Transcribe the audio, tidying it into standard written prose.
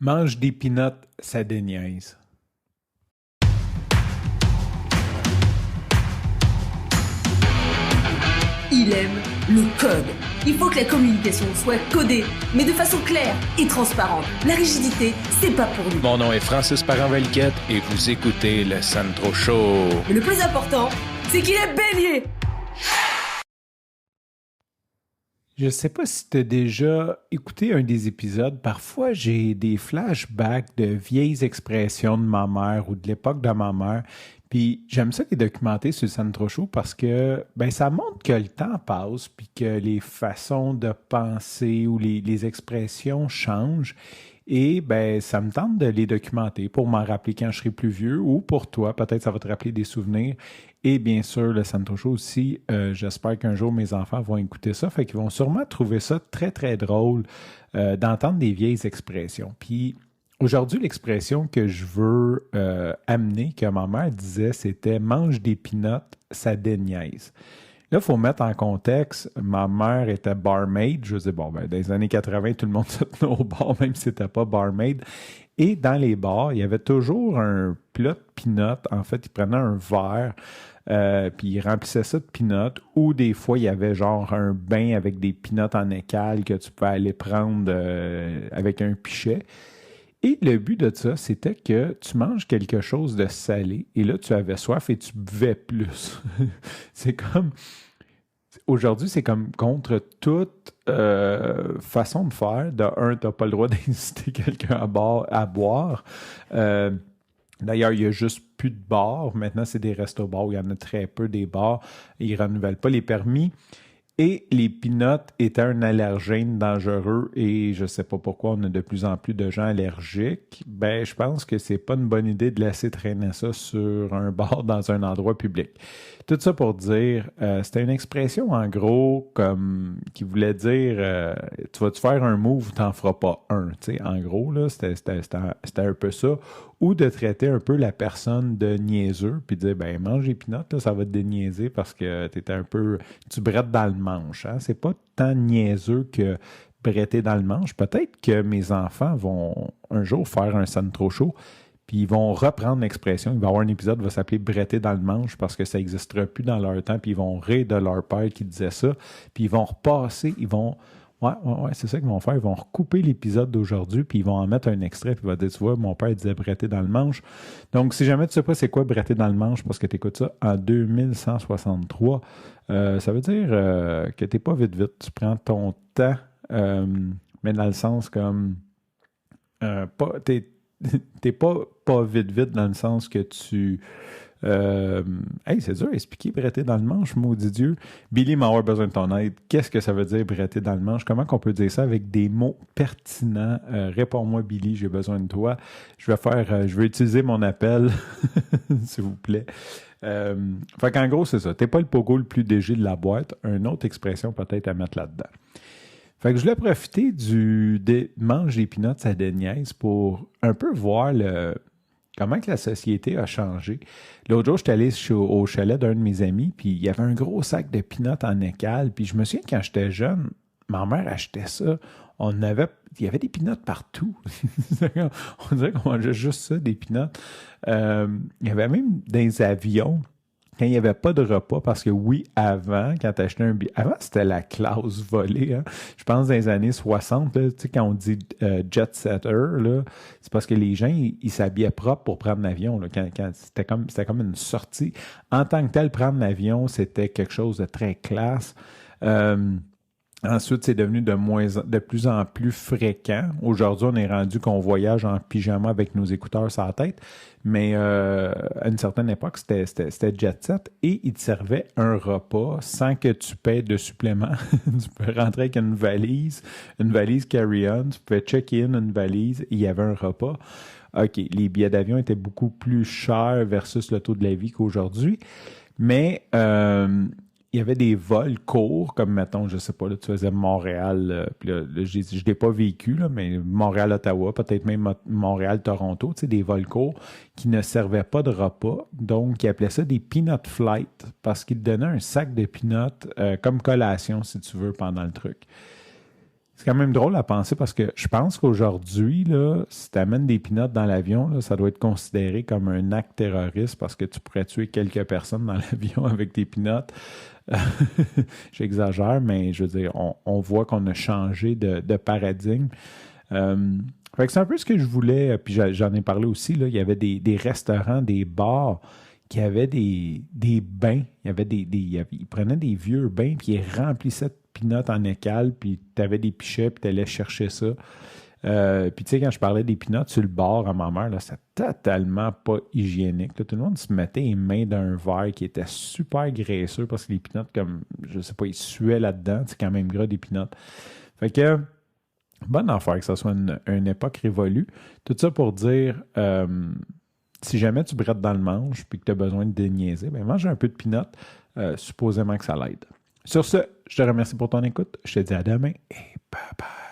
Mange des pinottes, ça déniaise. Il aime le code. Il faut que la communication soit codée, mais de façon claire et transparente. La rigidité, c'est pas pour nous. Mon nom est Francis Parent-Valquette et vous écoutez le Sandro Show. Mais le plus important, c'est qu'il est bélier. Je sais pas si tu as déjà écouté un des épisodes. Parfois, j'ai des flashbacks de vieilles expressions de ma mère ou de l'époque de ma mère. Puis j'aime ça les documenter sur le Sandro Show parce que ça montre que le temps passe puis que les façons de penser ou les expressions changent. Et ça me tente de les documenter pour m'en rappeler quand je serai plus vieux ou pour toi, peut-être ça va te rappeler des souvenirs. Et bien sûr, le Sandro Show aussi, j'espère qu'un jour mes enfants vont écouter ça, fait qu'ils vont sûrement trouver ça très très drôle d'entendre des vieilles expressions. Puis aujourd'hui, l'expression que je veux amener, que ma mère disait, c'était « mange des pinottes, ça déniaise ». Là, il faut mettre en contexte, ma mère était barmaid. Je disais, dans les années 80, tout le monde se tenait au bar, même si c'était pas barmaid. Et dans les bars, il y avait toujours un plat de peanuts. En fait, ils prenaient un verre, puis ils remplissaient ça de peanuts. Ou des fois, il y avait genre un bain avec des peanuts en écale que tu pouvais aller prendre avec un pichet. Et le but de ça, c'était que tu manges quelque chose de salé et là, tu avais soif et tu buvais plus. C'est comme... Aujourd'hui, c'est comme contre toute façon de faire. De un, tu n'as pas le droit d'inciter quelqu'un à boire. D'ailleurs, il n'y a juste plus de bars. Maintenant, c'est des restos-bars où il y en a très peu des bars. Ils ne renouvellent pas les permis. Et les peanuts étaient un allergène dangereux et je ne sais pas pourquoi on a de plus en plus de gens allergiques. Je pense que c'est pas une bonne idée de laisser traîner ça sur un bar dans un endroit public. Tout ça pour dire, c'était une expression en gros comme qui voulait dire tu vas-tu faire un move ou t'en feras pas un. Tu sais, en gros, là, c'était un peu ça. Ou de traiter un peu la personne de niaiseux, puis dire mange les pinottes, là, ça va te déniaiser parce que tu brettes dans le manche. Hein? C'est pas tant niaiseux que bretter dans le manche. Peut-être que mes enfants vont un jour faire un Sandro Show, puis ils vont reprendre l'expression. Il va y avoir un épisode qui va s'appeler bretter dans le manche parce que ça n'existera plus dans leur temps, puis ils vont rire de leur père qui disait ça, puis ils vont repasser, Ouais, c'est ça qu'ils vont faire. Ils vont recouper l'épisode d'aujourd'hui, puis ils vont en mettre un extrait, puis ils vont dire, tu vois, mon père disait bretter dans le manche. Donc, si jamais tu ne sais pas c'est quoi bretter dans le manche, parce que tu écoutes ça en 2163, ça veut dire que tu n'es pas vite. Tu prends ton temps, mais dans le sens comme... t'es pas vite dans le sens que tu... c'est dur à expliquer, bretter dans le manche, maudit Dieu. Billy m'a avoir besoin de ton aide. Qu'est-ce que ça veut dire, bretter dans le manche? Comment qu'on peut dire ça avec des mots pertinents? Réponds-moi, Billy, j'ai besoin de toi. Je vais utiliser mon appel, s'il vous plaît. Fait qu'en gros, c'est ça. T'es pas le pogo le plus léger de la boîte. Une autre expression peut-être à mettre là-dedans. Fait que je voulais profiter mange des pinottes à Deniaise pour un peu voir comment que la société a changé. L'autre jour, j'étais allé au chalet d'un de mes amis, puis il y avait un gros sac de peanuts en écale. Puis je me souviens, quand j'étais jeune, ma mère achetait ça. Il y avait des peanuts partout. On dirait qu'on mangeait juste ça, des peanuts. Il y avait même des avions quand il n'y avait pas de repas, parce que oui, avant, quand tu achetais un billet, avant c'était la classe volée, hein. Je pense dans les années 60, là, tu sais, quand on dit jet setter, là, c'est parce que les gens, ils s'habillaient propre pour prendre l'avion, là, quand c'était comme une sortie. En tant que tel, prendre l'avion, c'était quelque chose de très classe. Ensuite, c'est devenu de plus en plus fréquent. Aujourd'hui, on est rendu qu'on voyage en pyjama avec nos écouteurs sur la tête. Mais à une certaine époque, c'était jet set et il te servait un repas sans que tu paies de supplément. Tu peux rentrer avec une valise carry-on. Tu pouvais check-in une valise et il y avait un repas. OK, les billets d'avion étaient beaucoup plus chers versus le taux de la vie qu'aujourd'hui. Mais il y avait des vols courts, comme mettons, je sais pas, là, tu faisais Montréal, puis là, je ne l'ai pas vécu, là, mais Montréal-Ottawa, peut-être même Montréal-Toronto, tu sais, des vols courts qui ne servaient pas de repas. Donc, ils appelaient ça des peanut flights parce qu'ils te donnaient un sac de peanuts comme collation, si tu veux, pendant le truc. C'est quand même drôle à penser parce que je pense qu'aujourd'hui, là, si tu amènes des peanuts dans l'avion, là, ça doit être considéré comme un acte terroriste parce que tu pourrais tuer quelques personnes dans l'avion avec des peanuts. J'exagère, mais je veux dire, on voit qu'on a changé de paradigme. Fait que c'est un peu ce que je voulais, puis j'en ai parlé aussi, là, il y avait des restaurants, des bars qui avaient des bains. Il y avait ils prenaient des vieux bains, puis ils remplissaient de peanuts en écale, puis tu avais des pichets, puis tu allais chercher ça. Puis tu sais, quand je parlais des peanuts sur le bord à ma mère, là, c'était totalement pas hygiénique. Là, tout le monde se mettait les mains dans un verre qui était super graisseux parce que les peanuts, comme, je sais pas, ils suaient là-dedans. C'est quand même gras des peanuts. Fait que, bonne affaire que ça soit une époque révolue. Tout ça pour dire, si jamais tu brettes dans le manche puis que tu as besoin de déniaiser, ben mange un peu de peanuts, supposément que ça l'aide. Sur ce, je te remercie pour ton écoute. Je te dis à demain et bye bye.